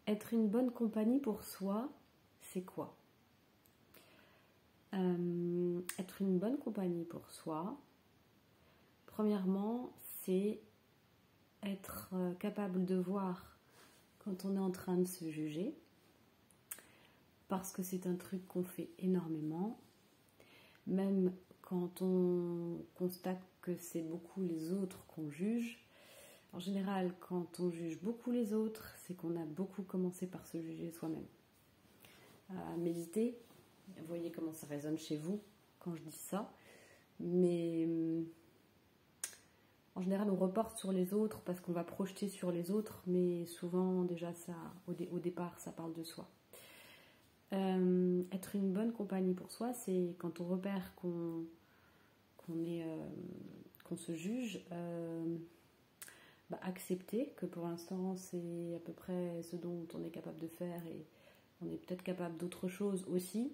Être une bonne compagnie pour soi, c'est quoi? Être une bonne compagnie pour soi, premièrement, c'est être capable de voir quand on est en train de se juger, parce que c'est un truc qu'on fait énormément, même quand on constate que c'est beaucoup les autres qu'on juge. En général, quand on juge beaucoup les autres, c'est qu'on a beaucoup commencé par se juger soi-même. Méditer, vous voyez comment ça résonne chez vous quand je dis ça, mais en général on reporte sur les autres parce qu'on va projeter sur les autres, mais souvent déjà ça, au départ ça parle de soi. Être une bonne compagnie pour soi, c'est quand on repère qu'on se juge, accepter que pour l'instant c'est à peu près ce dont on est capable de faire et on est peut-être capable d'autre chose aussi,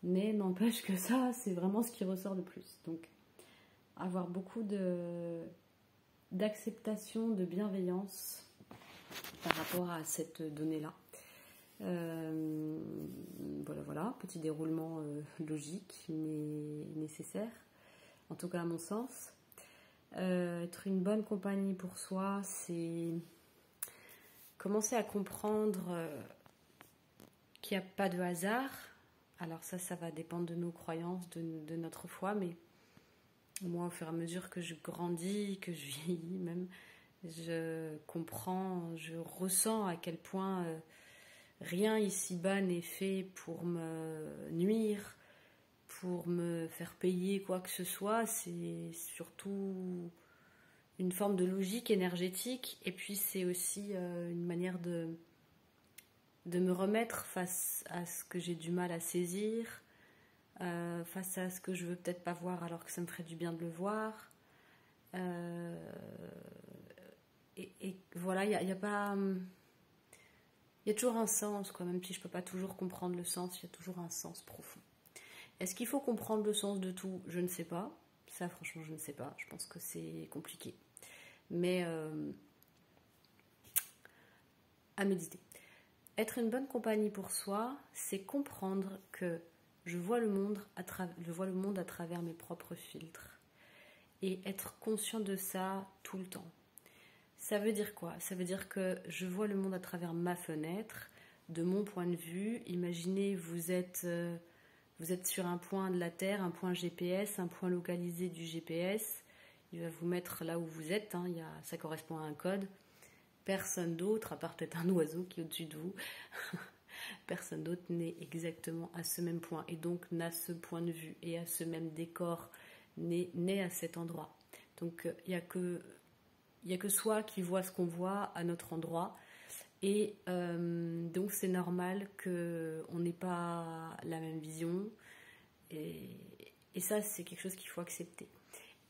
mais n'empêche que ça c'est vraiment ce qui ressort le plus. Donc avoir beaucoup d'acceptation, de bienveillance par rapport à cette donnée-là. Voilà, petit déroulement logique mais nécessaire, en tout cas à mon sens. Être une bonne compagnie pour soi, c'est commencer à comprendre qu'il n'y a pas de hasard. Alors ça va dépendre de nos croyances, de notre foi, mais moi, au fur et à mesure que je grandis, que je vieillis même, je comprends, je ressens à quel point rien ici-bas n'est fait pour me nuire, pour me faire payer quoi que ce soit. C'est surtout une forme de logique énergétique, et puis c'est aussi une manière de me remettre face à ce que j'ai du mal à saisir, face à ce que je veux peut-être pas voir alors que ça me ferait du bien de le voir. Et voilà, il y a pas... Il y a toujours un sens, quoi. Même si je peux pas toujours comprendre le sens, il y a toujours un sens profond. Est-ce qu'il faut comprendre le sens de tout? Je ne sais pas. Ça, franchement, je ne sais pas. Je pense que c'est compliqué. Mais à méditer. Être une bonne compagnie pour soi, c'est comprendre que je vois le monde à travers mes propres filtres. Et être conscient de ça tout le temps. Ça veut dire quoi? Ça veut dire que je vois le monde à travers ma fenêtre, de mon point de vue. Imaginez, vous êtes sur un point de la Terre, un point GPS, un point localisé du GPS. Il va vous mettre là où vous êtes, hein, ça correspond à un code. Personne d'autre, à part peut-être un oiseau qui est au-dessus de vous, personne d'autre n'est exactement à ce même point et donc n'a ce point de vue et à ce même décor, n'est à cet endroit. Donc il n'y a que soi qui voit ce qu'on voit à notre endroit, et donc c'est normal qu'on n'ait pas la même vision, et ça c'est quelque chose qu'il faut accepter.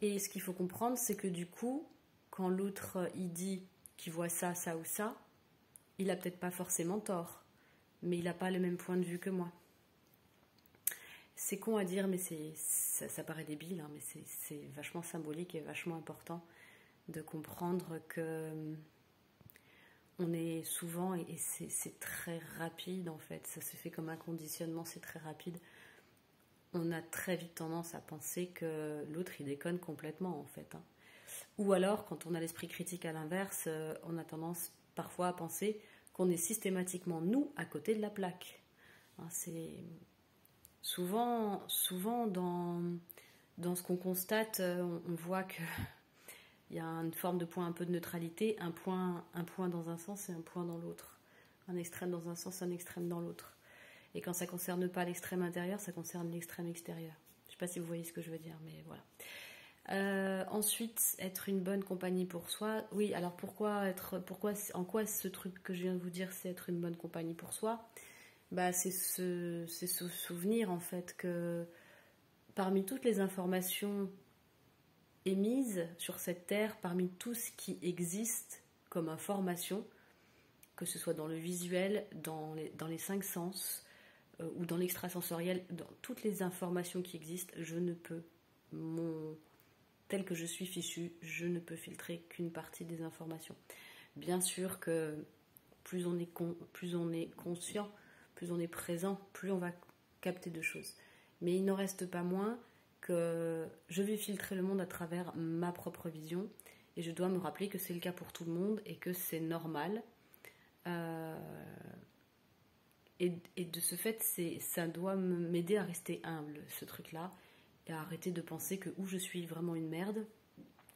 Et ce qu'il faut comprendre, c'est que du coup, quand l'autre il dit qu'il voit ça, ça ou ça, il a peut-être pas forcément tort, mais il n'a pas le même point de vue que moi. C'est con à dire, mais ça paraît débile, hein, mais c'est vachement symbolique et vachement important de comprendre que on est souvent, et c'est très rapide en fait, ça se fait comme un conditionnement, c'est très rapide. On a très vite tendance à penser que l'autre il déconne complètement en fait, hein. Ou alors, quand on a l'esprit critique à l'inverse, on a tendance parfois à penser qu'on est systématiquement, nous, à côté de la plaque. Hein, c'est souvent dans ce qu'on constate, on voit qu'il y a une forme de point un peu de neutralité, un point dans un sens et un point dans l'autre. Un extrême dans un sens, un extrême dans l'autre. Et quand ça ne concerne pas l'extrême intérieur, ça concerne l'extrême extérieur. Je ne sais pas si vous voyez ce que je veux dire, mais voilà. Ensuite, être une bonne compagnie pour soi. Oui, alors en quoi ce truc que je viens de vous dire, c'est être une bonne compagnie pour soi? C'est se souvenir en fait que parmi toutes les informations émises sur cette terre, parmi tout ce qui existe comme information, que ce soit dans le visuel, dans les 5 sens ou dans l'extrasensoriel, dans toutes les informations qui existent, je ne peux tel que je suis fichue, je ne peux filtrer qu'une partie des informations. Bien sûr que plus on est conscient, plus on est présent, plus on va capter de choses. Mais il n'en reste pas moins que je vais filtrer le monde à travers ma propre vision et je dois me rappeler que c'est le cas pour tout le monde et que c'est normal. Et de ce fait, ça doit m'aider à rester humble, ce truc-là, et à arrêter de penser que ou je suis vraiment une merde,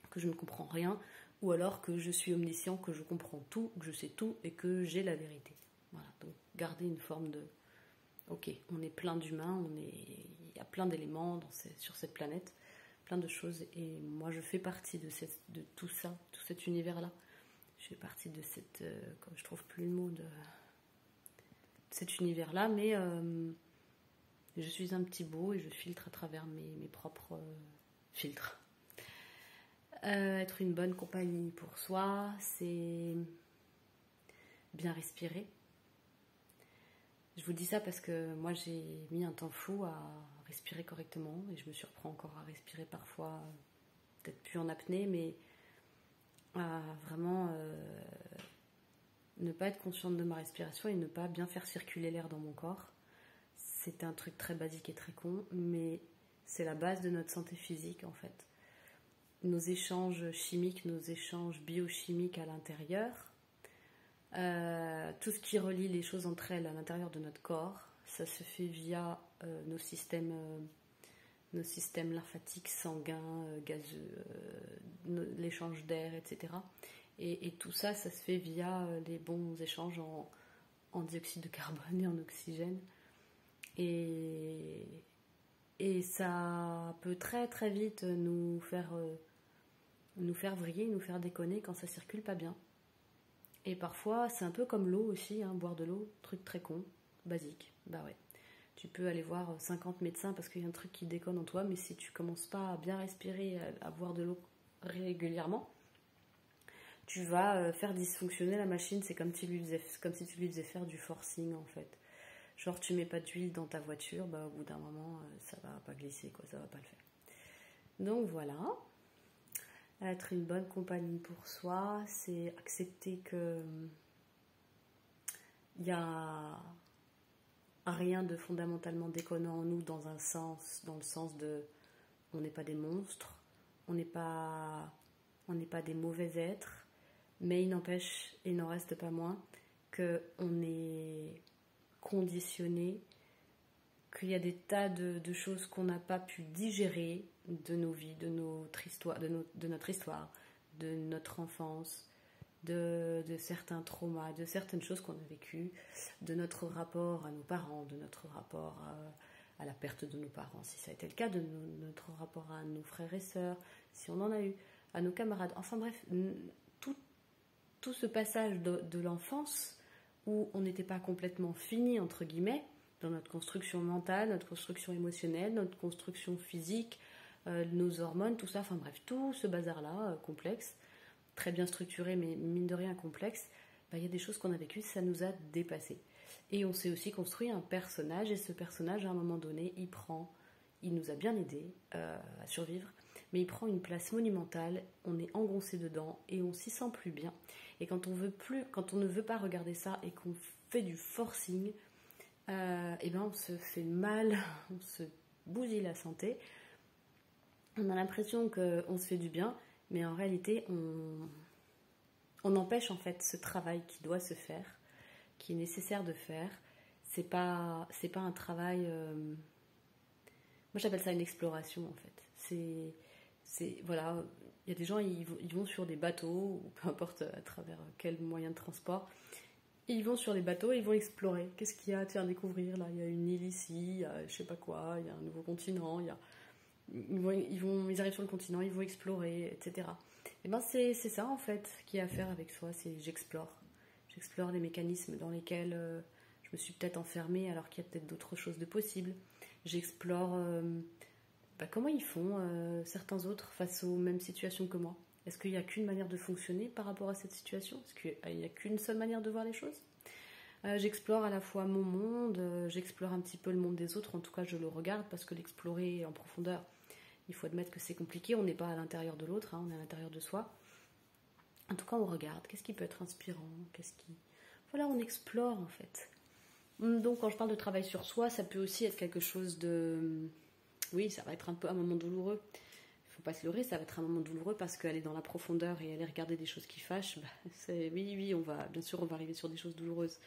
que je ne comprends rien, ou alors que je suis omniscient, que je comprends tout, que je sais tout et que j'ai la vérité. Voilà, donc garder une forme de... Ok, on est plein d'humains, il y a plein d'éléments sur cette planète, plein de choses, et moi je fais partie de tout ça, tout cet univers-là. Je fais partie de je trouve plus le mot, de cet univers-là, mais je suis un petit bout et je filtre à travers mes propres filtres. Être une bonne compagnie pour soi, c'est bien respirer. Je vous dis ça parce que moi j'ai mis un temps fou à respirer correctement et je me surprends encore à respirer parfois, peut-être plus en apnée, mais à vraiment ne pas être consciente de ma respiration et ne pas bien faire circuler l'air dans mon corps. C'est un truc très basique et très con, mais c'est la base de notre santé physique en fait. Nos échanges chimiques, nos échanges biochimiques à l'intérieur, tout ce qui relie les choses entre elles à l'intérieur de notre corps, ça se fait via nos systèmes lymphatiques, sanguins, gazeux, l'échange d'air, etc. Et tout ça, ça se fait via les bons échanges en dioxyde de carbone et en oxygène. Et ça peut très très vite nous faire vriller, nous faire déconner quand ça circule pas bien. Et parfois, c'est un peu comme l'eau aussi, hein, boire de l'eau, truc très con, basique. Bah ouais. Tu peux aller voir 50 médecins parce qu'il y a un truc qui déconne en toi, mais si tu commences pas à bien respirer, à boire de l'eau régulièrement, tu vas faire dysfonctionner la machine. C'est comme si tu lui faisais faire du forcing en fait. Genre tu mets pas d'huile dans ta voiture, bah au bout d'un moment ça va pas glisser quoi, ça va pas le faire. Donc voilà. Être une bonne compagnie pour soi, c'est accepter que il y a rien de fondamentalement déconnant en nous dans le sens de on n'est pas des monstres, on n'est pas des mauvais êtres, mais il n'empêche, il n'en reste pas moins qu'on est conditionné, qu'il y a des tas de choses qu'on n'a pas pu digérer de nos vies, de notre histoire, de notre enfance, de certains traumas, de certaines choses qu'on a vécues, de notre rapport à nos parents, de notre rapport à la perte de nos parents, si ça a été le cas, de notre rapport à nos frères et sœurs, si on en a eu, à nos camarades. Enfin bref, tout ce passage de l'enfance où on n'était pas complètement fini, entre guillemets, dans notre construction mentale, notre construction émotionnelle, notre construction physique, nos hormones, tout ça, enfin bref, tout ce bazar-là, complexe, très bien structuré, mais mine de rien complexe, bah, y a des choses qu'on a vécues, ça nous a dépassés. Et on s'est aussi construit un personnage, et ce personnage, à un moment donné, il nous a bien aidés à survivre, mais il prend une place monumentale, on est engoncé dedans, et on s'y sent plus bien. Et quand on ne veut pas regarder ça, et qu'on fait du forcing, et ben on se fait mal, on se bousille la santé, on a l'impression qu'on se fait du bien, mais en réalité on empêche en fait ce travail qui doit se faire, qui est nécessaire de faire. C'est pas un travail, moi j'appelle ça une exploration en fait. Voilà, il y a des gens, ils vont sur des bateaux, ou peu importe à travers quel moyen de transport. Ils vont sur les bateaux et ils vont explorer. Qu'est-ce qu'il y a à te faire découvrir là? Il y a une île ici, il y a je sais pas quoi, il y a un nouveau continent, ils arrivent sur le continent, ils vont explorer, etc. Et ben c'est ça en fait qui est à faire avec soi, c'est j'explore les mécanismes dans lesquels je me suis peut-être enfermée alors qu'il y a peut-être d'autres choses de possibles. J'explore comment ils font certains autres face aux mêmes situations que moi. Est-ce qu'il n'y a qu'une manière de fonctionner par rapport à cette situation? Est-ce qu'il n'y a qu'une seule manière de voir les choses? J'explore à la fois mon monde, j'explore un petit peu le monde des autres, en tout cas je le regarde parce que l'explorer en profondeur, il faut admettre que c'est compliqué, on n'est pas à l'intérieur de l'autre, hein, on est à l'intérieur de soi. En tout cas on regarde, qu'est-ce qui peut être inspirant, voilà, on explore en fait. Donc quand je parle de travail sur soi, ça peut aussi être quelque chose de... Oui, ça va être un peu un moment douloureux. Il ne faut pas se leurrer, ça va être un moment douloureux parce qu'aller dans la profondeur et aller regarder des choses qui fâchent, oui, bien sûr, on va arriver sur des choses douloureuses.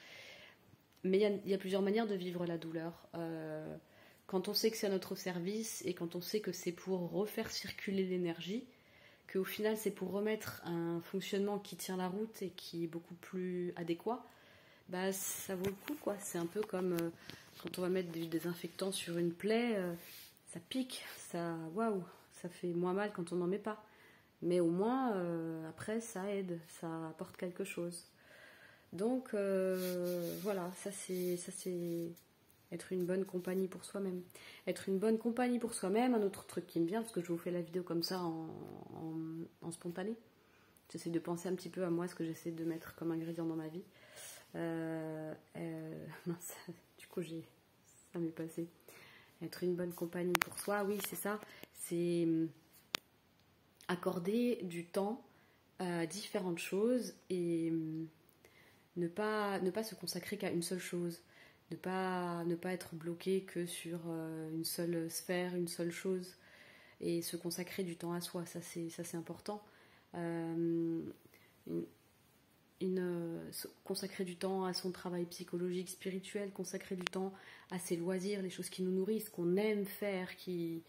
Mais il y a plusieurs manières de vivre la douleur. Quand on sait que c'est à notre service et quand on sait que c'est pour refaire circuler l'énergie, qu'au final c'est pour remettre un fonctionnement qui tient la route et qui est beaucoup plus adéquat, bah ça vaut le coup quoi. C'est un peu comme quand on va mettre du désinfectant sur une plaie, ça pique, waouh, ça fait moins mal quand on n'en met pas. Mais au moins après ça aide, ça apporte quelque chose. Donc voilà, ça c'est être une bonne compagnie pour soi-même. Être une bonne compagnie pour soi-même, un autre truc qui me vient, parce que je vous fais la vidéo comme ça en spontané. J'essaie de penser un petit peu à moi, ce que j'essaie de mettre comme ingrédient dans ma vie. Mince, du coup ça m'est passé. Être une bonne compagnie pour soi, oui c'est ça. C'est accorder du temps à différentes choses et ne pas se consacrer qu'à une seule chose. Ne pas être bloqué que sur une seule sphère, une seule chose, et se consacrer du temps à soi, ça c'est important. Consacrer du temps à son travail psychologique, spirituel, consacrer du temps à ses loisirs, les choses qui nous nourrissent, qu'on aime faire, qui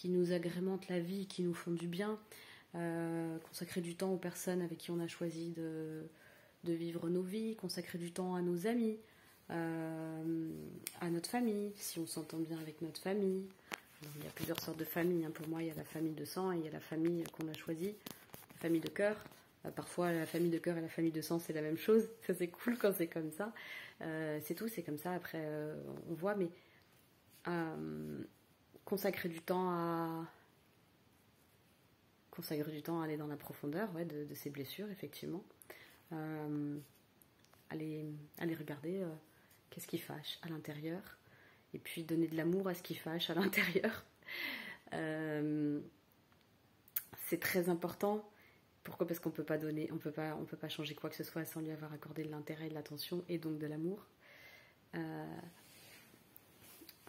nous agrémentent la vie, qui nous font du bien. Consacrer du temps aux personnes avec qui on a choisi de vivre nos vies, consacrer du temps à nos amis, à notre famille, si on s'entend bien avec notre famille. Alors, il y a plusieurs sortes de familles, hein. Pour moi, il y a la famille de sang et il y a la famille qu'on a choisie, la famille de cœur. Parfois, la famille de cœur et la famille de sang, c'est la même chose. Ça, c'est cool quand c'est comme ça. C'est tout, c'est comme ça. Après, on voit, mais consacrer du temps à aller dans la profondeur de ses blessures, effectivement. Aller regarder qu'est-ce qui fâche à l'intérieur, et puis donner de l'amour à ce qui fâche à l'intérieur. C'est très important. Pourquoi ? Parce qu'on peut pas donner, on peut pas changer quoi que ce soit sans lui avoir accordé de l'intérêt, de l'attention et donc de l'amour.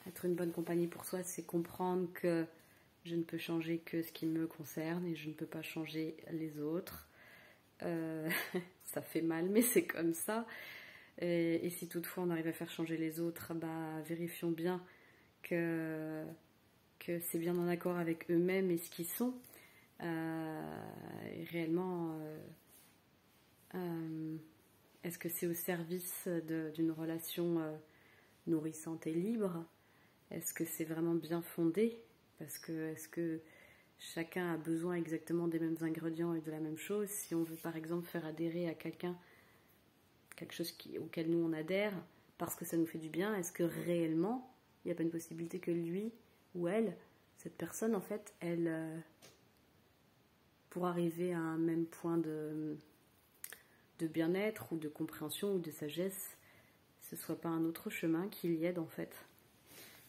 Être une bonne compagnie pour soi, c'est comprendre que je ne peux changer que ce qui me concerne et je ne peux pas changer les autres. Ça fait mal, mais c'est comme ça. Et si toutefois on arrive à faire changer les autres, vérifions bien que c'est bien en accord avec eux-mêmes et ce qu'ils sont. Et réellement, est-ce que c'est au service d'une relation nourrissante et libre ? Est-ce que c'est vraiment bien fondé ? Parce que est-ce que chacun a besoin exactement des mêmes ingrédients et de la même chose ? Si on veut par exemple faire adhérer à quelque chose auquel nous on adhère parce que ça nous fait du bien, est-ce que réellement il n'y a pas une possibilité que lui ou elle, cette personne en fait, elle pour arriver à un même point de bien-être ou de compréhension ou de sagesse, ce soit pas un autre chemin qui l'y aide en fait.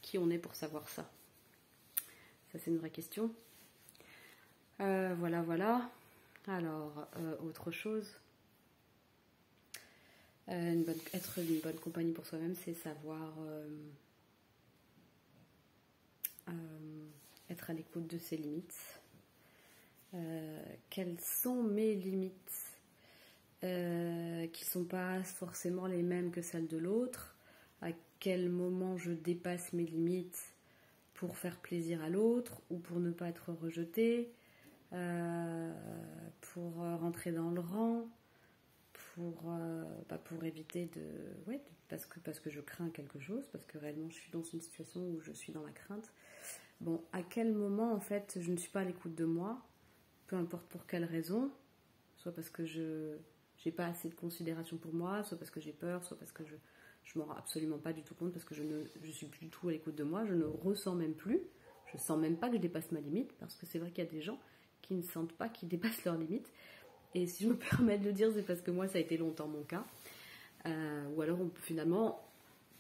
Qui on est pour savoir ça ? Ça c'est une vraie question. Voilà. Alors, autre chose. Être une bonne compagnie pour soi-même, c'est savoir être à l'écoute de ses limites. Quelles sont mes limites qui ne sont pas forcément les mêmes que celles de l'autre? À quel moment je dépasse mes limites pour faire plaisir à l'autre ou pour ne pas être rejetée, pour rentrer dans le rang, pour éviter parce que je crains quelque chose, parce que réellement je suis dans une situation où je suis dans la crainte. Bon, à quel moment en fait je ne suis pas à l'écoute de moi, peu importe pour quelle raison, soit parce que je n'ai pas assez de considération pour moi, soit parce que j'ai peur, soit parce que je ne m'en rends absolument pas du tout compte, parce que je suis plus du tout à l'écoute de moi, je ne ressens même plus, je sens même pas que je dépasse ma limite, parce que c'est vrai qu'il y a des gens qui ne sentent pas qu'ils dépassent leurs limites. Et si je me permets de le dire, c'est parce que moi, ça a été longtemps mon cas. Ou alors, finalement,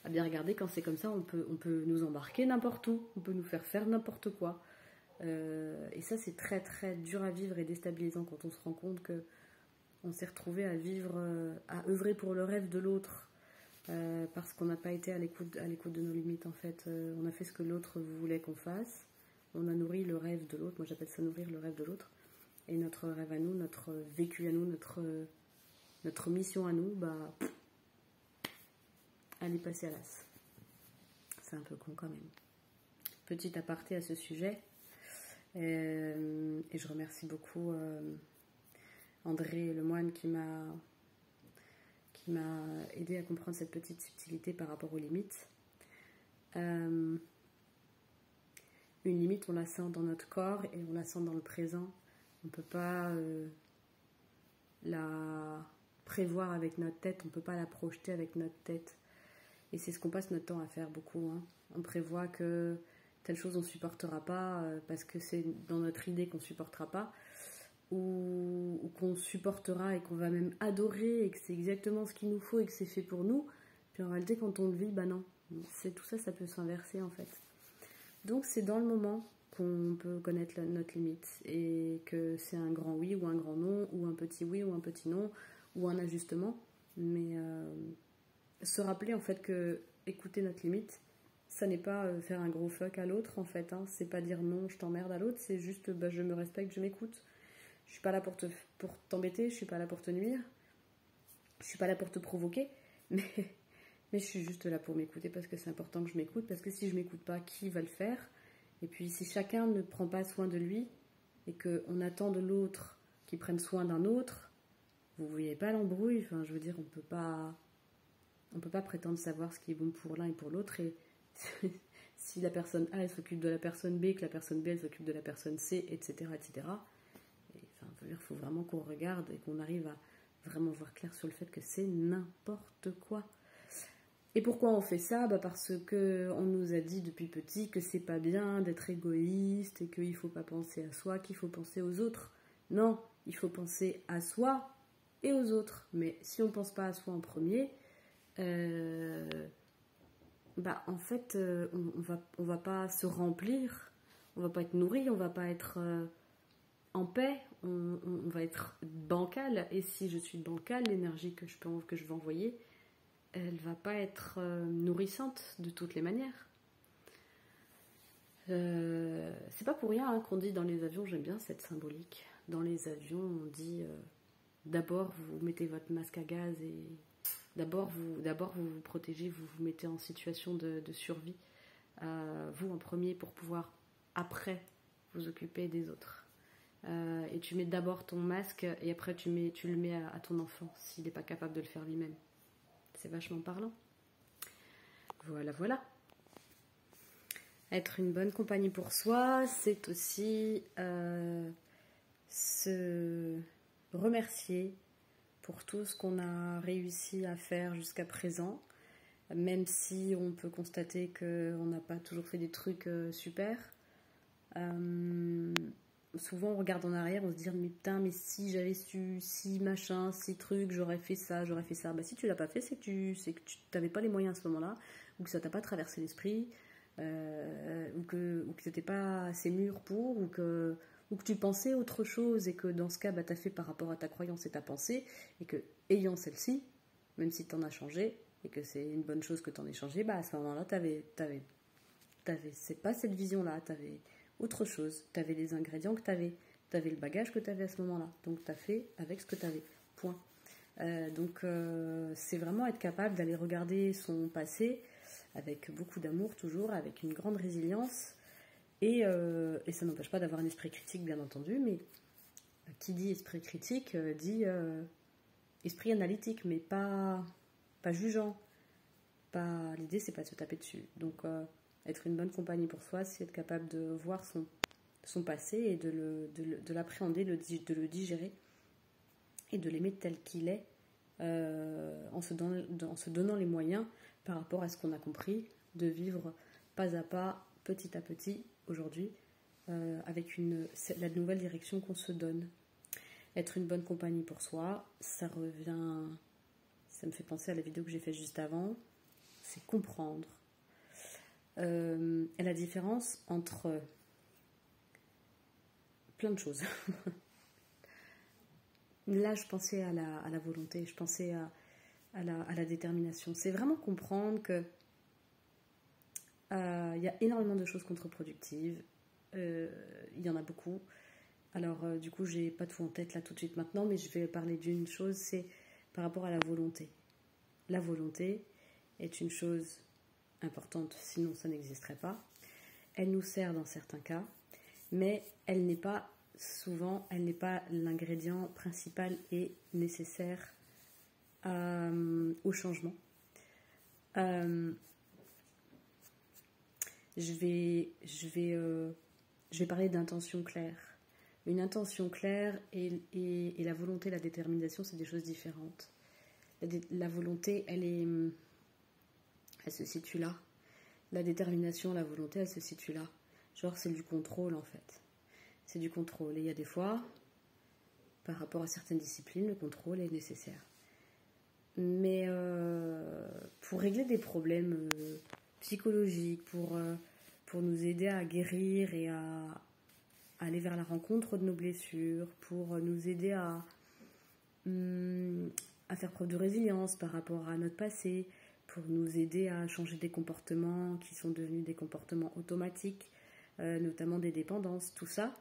à bien regarder, quand c'est comme ça, on peut nous embarquer n'importe où. On peut nous faire n'importe quoi. Et ça, c'est très, très dur à vivre et déstabilisant quand on se rend compte que on s'est retrouvé à vivre, à œuvrer pour le rêve de l'autre, parce qu'on n'a pas été à l'écoute de nos limites en fait. On a fait ce que l'autre voulait qu'on fasse, on a nourri le rêve de l'autre, moi j'appelle ça nourrir le rêve de l'autre, et notre rêve à nous, notre vécu à nous, notre mission à nous, bah, elle est passée à l'as. C'est un peu con quand même. Petit aparté à ce sujet, et je remercie beaucoup André Lemoine qui m'a aidé à comprendre cette petite subtilité par rapport aux limites. Une limite, on la sent dans notre corps et on la sent dans le présent. On ne peut pas la prévoir avec notre tête, on ne peut pas la projeter avec notre tête. Et c'est ce qu'on passe notre temps à faire beaucoup. Hein. On prévoit que telle chose on ne supportera pas parce que c'est dans notre idée qu'on ne supportera pas, ou qu'on supportera et qu'on va même adorer et que c'est exactement ce qu'il nous faut et que c'est fait pour nous. Puis en réalité, quand on le vit, bah non. Tout ça, ça peut s'inverser en fait. Donc c'est dans le moment qu'on peut connaître notre limite et que c'est un grand oui ou un grand non, ou un petit oui ou un petit non, ou un ajustement. Mais se rappeler en fait que écouter notre limite, ça n'est pas faire un gros fuck à l'autre en fait. Hein. C'est pas dire non, je t'emmerde à l'autre, c'est juste bah, je me respecte, je m'écoute. Je suis pas là pour t'embêter, je suis pas là pour te nuire, je suis pas là pour te provoquer, mais je suis juste là pour m'écouter parce que c'est important que je m'écoute, parce que si je m'écoute pas, qui va le faire? Et puis si chacun ne prend pas soin de lui et qu'on attend de l'autre qu'il prenne soin d'un autre, vous voyez pas l'embrouille. Enfin, je veux dire, on peut pas prétendre savoir ce qui est bon pour l'un et pour l'autre. Et si la personne A elle s'occupe de la personne B, que la personne B elle s'occupe de la personne C, etc., etc. Et, enfin, il faut vraiment qu'on regarde et qu'on arrive à vraiment voir clair sur le fait que c'est n'importe quoi. Et pourquoi on fait ça? Bah parce qu'on nous a dit depuis petit que c'est pas bien d'être égoïste et qu'il faut pas penser à soi, qu'il faut penser aux autres. Non, il faut penser à soi et aux autres. Mais si on pense pas à soi en premier, bah en fait, on va pas se remplir, on va pas être nourri, on va pas être en paix, on va être bancal. Et si je suis bancal, l'énergie que je vais envoyer, elle va pas être nourrissante de toutes les manières. C'est pas pour rien hein, qu'on dit dans les avions, j'aime bien cette symbolique. Dans les avions, on dit d'abord vous mettez votre masque à gaz et d'abord vous vous protégez, vous vous mettez en situation de survie, vous en premier pour pouvoir après vous occuper des autres. Et tu mets d'abord ton masque et après tu le mets à ton enfant s'il n'est pas capable de le faire lui-même. C'est vachement parlant. Voilà, voilà. Être une bonne compagnie pour soi, c'est aussi se remercier pour tout ce qu'on a réussi à faire jusqu'à présent, même si on peut constater qu'on n'a pas toujours fait des trucs super. Souvent on regarde en arrière, on se dit mais putain, mais si j'avais su, si machin, si truc, j'aurais fait ça. Bah si tu l'as pas fait, c'est que tu n'avais pas les moyens à ce moment-là, ou que ça t'a pas traversé l'esprit, ou que t'étais pas assez mûr pour, ou que tu pensais autre chose, et que dans ce cas, bah, t'as fait par rapport à ta croyance et ta pensée, et que ayant celle-ci, même si t'en as changé, et que c'est une bonne chose que t'en aies changé, bah à ce moment-là, c'est pas cette vision-là, t'avais autre chose, t'avais les ingrédients que t'avais le bagage que t'avais à ce moment-là, donc t'as fait avec ce que t'avais, point. Donc c'est vraiment être capable d'aller regarder son passé avec beaucoup d'amour toujours, avec une grande résilience, et ça n'empêche pas d'avoir un esprit critique bien entendu, mais qui dit esprit critique dit esprit analytique, mais pas jugeant. L'idée c'est pas de se taper dessus. Donc être une bonne compagnie pour soi, c'est être capable de voir son passé et de l'appréhender, de le digérer et de l'aimer tel qu'il est, en se donnant les moyens par rapport à ce qu'on a compris, de vivre pas à pas, petit à petit, aujourd'hui, avec la nouvelle direction qu'on se donne. Être une bonne compagnie pour soi, ça me fait penser à la vidéo que j'ai faite juste avant, c'est comprendre la différence entre plein de choses. Là, je pensais à la volonté, je pensais à la détermination. C'est vraiment comprendre que il y a énormément de choses contre-productives. Il y en a beaucoup. Alors, du coup, j'ai pas tout en tête là tout de suite maintenant, mais je vais parler d'une chose, c'est par rapport à la volonté. La volonté est une chose importante, sinon ça n'existerait pas. Elle nous sert dans certains cas, mais elle n'est pas l'ingrédient principal et nécessaire au changement. Je vais parler d'intention claire. Une intention claire et la volonté, la détermination, c'est des choses différentes. La volonté, elle se situe là. La détermination, la volonté, elle se situe là. Genre, c'est du contrôle, en fait. C'est du contrôle. Et il y a des fois, par rapport à certaines disciplines, le contrôle est nécessaire. Mais pour régler des problèmes psychologiques, pour nous aider à guérir et à aller vers la rencontre de nos blessures, pour nous aider à faire preuve de résilience par rapport à notre passé, pour nous aider à changer des comportements qui sont devenus des comportements automatiques, notamment des dépendances, tout ça.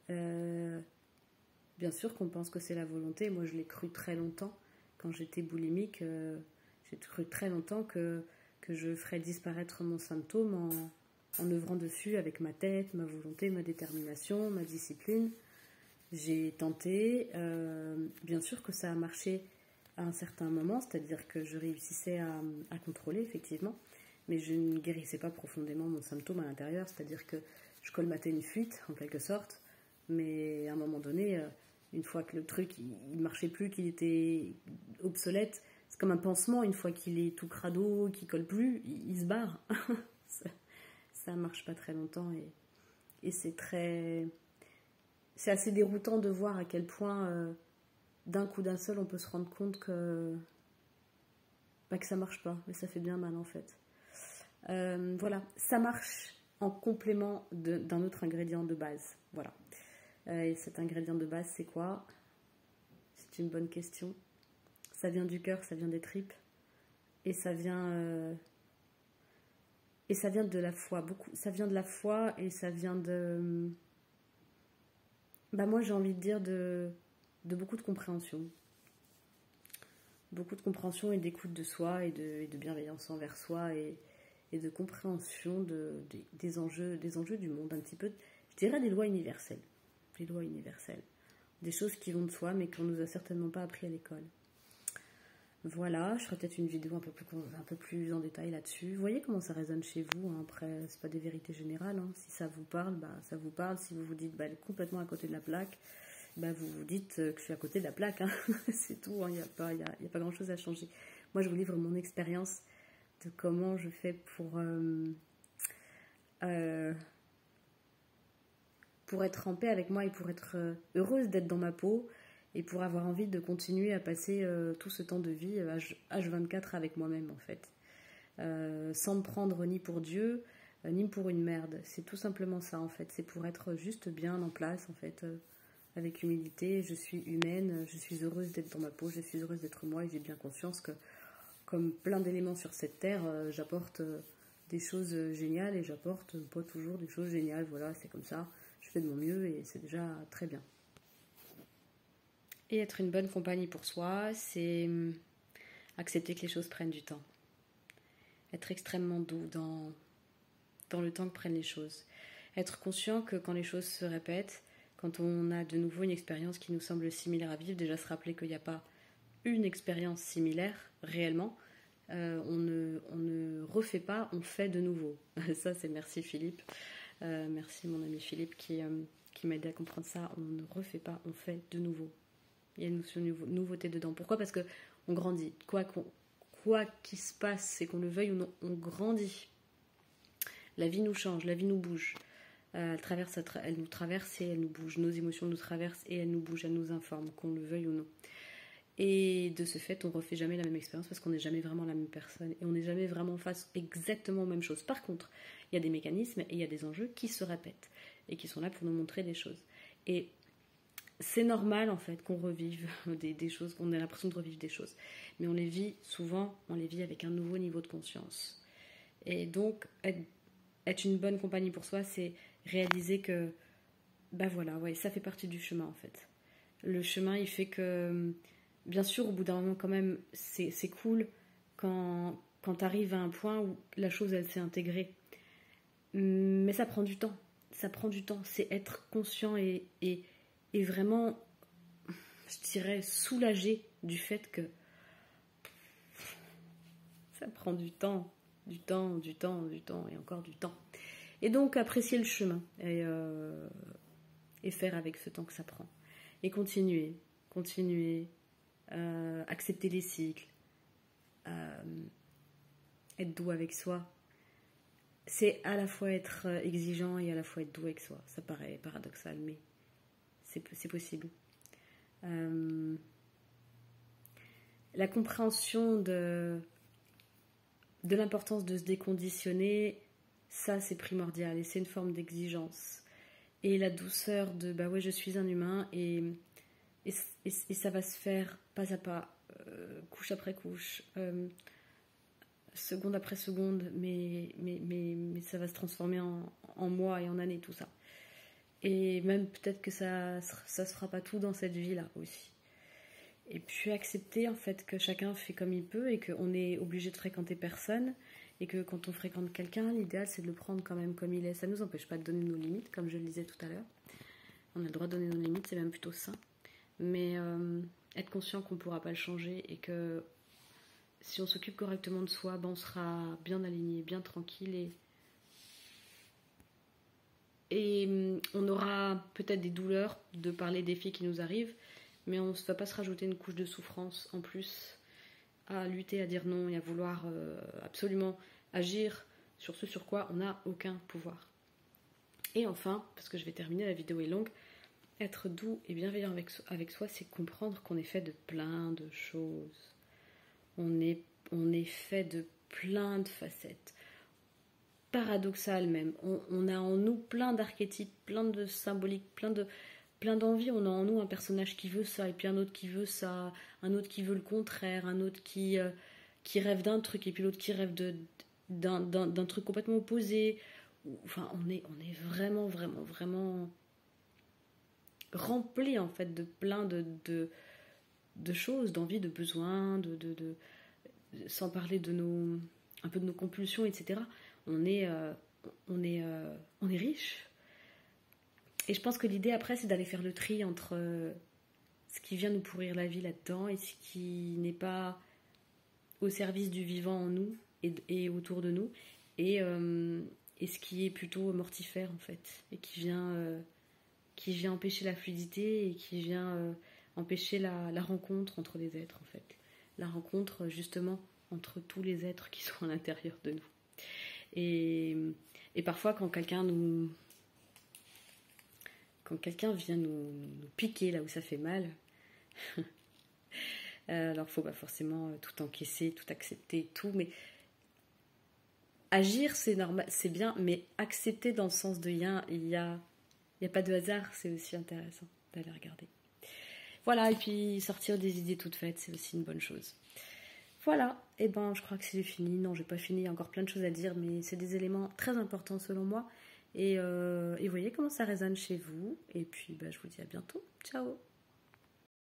Bien sûr qu'on pense que c'est la volonté. Moi, je l'ai cru très longtemps. Quand j'étais boulimique, j'ai cru très longtemps que je ferais disparaître mon symptôme en œuvrant dessus avec ma tête, ma volonté, ma détermination, ma discipline. J'ai tenté. Bien sûr que ça a marché à un certain moment, c'est-à-dire que je réussissais à contrôler, effectivement, mais je ne guérissais pas profondément mon symptôme à l'intérieur, c'est-à-dire que je colmatais une fuite, en quelque sorte, mais à un moment donné, une fois que le truc il marchait plus, qu'il était obsolète, c'est comme un pansement, une fois qu'il est tout crado, qu'il colle plus, il se barre. Ça marche pas très longtemps et c'est assez déroutant de voir à quel point d'un coup d'un seul on peut se rendre compte que ça marche pas, mais ça fait bien mal en fait. Voilà, ça marche en complément d'un autre ingrédient de base. Voilà. Et cet ingrédient de base, c'est quoi? C'est une bonne question. Ça vient du cœur, ça vient des tripes. Et ça vient de la foi. Ça vient de la foi et ça vient de... moi, j'ai envie de dire de beaucoup de compréhension. Beaucoup de compréhension et d'écoute de soi et de bienveillance envers soi et de compréhension des enjeux du monde, un petit peu, je dirais des lois universelles. Des lois universelles. Des choses qui vont de soi, mais qu'on nous a certainement pas appris à l'école. Voilà, je ferai peut-être une vidéo un peu plus en détail là-dessus. Vous voyez comment ça résonne chez vous, hein. Après, c'est pas des vérités générales, hein. Si ça vous parle, ça vous parle. Si vous vous dites, elle est complètement à côté de la plaque, vous vous dites que je suis à côté de la plaque, hein. C'est tout, il n'y a pas grand-chose à changer. Moi, je vous livre mon expérience de comment je fais pour être en paix avec moi et pour être heureuse d'être dans ma peau et pour avoir envie de continuer à passer tout ce temps de vie H24 avec moi-même en fait. Sans me prendre ni pour Dieu ni pour une merde. C'est tout simplement ça en fait. C'est pour être juste bien en place en fait, avec humilité. Je suis humaine, je suis heureuse d'être dans ma peau, je suis heureuse d'être moi et j'ai bien conscience que comme plein d'éléments sur cette terre, j'apporte des choses géniales et j'apporte pas toujours des choses géniales. Voilà, c'est comme ça. Je fais de mon mieux et c'est déjà très bien. Et être une bonne compagnie pour soi, c'est accepter que les choses prennent du temps. Être extrêmement doux dans le temps que prennent les choses. Être conscient que quand les choses se répètent, quand on a de nouveau une expérience qui nous semble similaire à vivre, déjà se rappeler qu'il n'y a pas une expérience similaire réellement, on ne refait pas, on fait de nouveau. Ça, c'est merci Philippe. Merci mon ami Philippe qui m'a aidé à comprendre ça. On ne refait pas, on fait de nouveau. Il y a une nouveauté dedans. Pourquoi? Parce qu'on grandit. Quoi qu'il se passe, c'est qu'on le veuille ou non, on grandit. La vie nous change, la vie nous bouge. Elle nous traverse et elle nous bouge. Nos émotions nous traversent et elles nous bougent, elles nous informent, qu'on le veuille ou non. Et de ce fait, on ne refait jamais la même expérience parce qu'on n'est jamais vraiment la même personne et on n'est jamais vraiment face exactement aux mêmes choses. Par contre, il y a des mécanismes et il y a des enjeux qui se répètent et qui sont là pour nous montrer des choses. Et c'est normal en fait qu'on revive des choses, qu'on ait l'impression de revivre des choses. Mais on les vit souvent, on les vit avec un nouveau niveau de conscience. Et donc, être une bonne compagnie pour soi, c'est réaliser que, bah voilà, ouais, ça fait partie du chemin en fait. Le chemin, il fait que, bien sûr, au bout d'un moment quand même, c'est cool quand tu arrives à un point où la chose, elle s'est intégrée. Mais ça prend du temps. Ça prend du temps. C'est être conscient et vraiment, je dirais, soulagé du fait que ça prend du temps. Du temps, du temps, du temps et encore du temps. Et donc, apprécier le chemin et faire avec ce temps que ça prend. Et continuer, accepter les cycles, être doux avec soi. C'est à la fois être exigeant et à la fois être doux avec soi. Ça paraît paradoxal, mais c'est possible. La compréhension de l'importance de se déconditionner, ça c'est primordial et c'est une forme d'exigence. Et la douceur de bah ouais, je suis un humain et ça va se faire pas à pas, couche après couche, seconde après seconde, mais ça va se transformer en mois et en années, tout ça. Et même peut-être que ça se fera pas tout dans cette vie-là aussi. Et puis accepter en fait que chacun fait comme il peut et qu'on est obligé de fréquenter personne et que quand on fréquente quelqu'un, l'idéal c'est de le prendre quand même comme il est. Ça ne nous empêche pas de donner nos limites, comme je le disais tout à l'heure. On a le droit de donner nos limites, c'est même plutôt sain. Mais être conscient qu'on ne pourra pas le changer et que si on s'occupe correctement de soi, ben on sera bien aligné, bien tranquille et on aura peut-être des douleurs de par les défis qui nous arrivent, mais on ne va pas se rajouter une couche de souffrance en plus à lutter, à dire non et à vouloir absolument agir sur ce sur quoi on n'a aucun pouvoir. Et enfin, parce que je vais terminer, la vidéo est longue, être doux et bienveillant avec soi, c'est comprendre qu'on est fait de plein de choses. On est fait de plein de facettes. Paradoxal même. On a en nous plein d'archétypes, plein de symboliques, plein d'envies. On a en nous un personnage qui veut ça, et puis un autre qui veut ça, un autre qui veut le contraire, un autre qui rêve d'un truc, et puis l'autre qui rêve d'un truc complètement opposé. Enfin, on est vraiment, vraiment, vraiment rempli en fait de plein de choses, d'envies, de besoins, sans parler un peu de nos compulsions, etc. On est riche. Et je pense que l'idée après, c'est d'aller faire le tri entre ce qui vient nous pourrir la vie là-dedans et ce qui n'est pas au service du vivant en nous et autour de nous, et ce qui est plutôt mortifère en fait, et qui vient empêcher la fluidité et qui vient empêcher la rencontre entre les êtres en fait. La rencontre justement entre tous les êtres qui sont à l'intérieur de nous. Et parfois quand quelqu'un vient nous piquer là où ça fait mal, alors faut pas forcément tout encaisser, tout accepter, tout, mais agir c'est normal, c'est bien, mais accepter dans le sens de il y a pas de hasard, c'est aussi intéressant d'aller regarder. Voilà, et puis sortir des idées toutes faites, c'est aussi une bonne chose. Voilà, et ben je crois que c'est fini. Non, j'ai pas fini, il y a encore plein de choses à dire, mais c'est des éléments très importants selon moi. Et voyez comment ça résonne chez vous. Et puis je vous dis à bientôt. Ciao.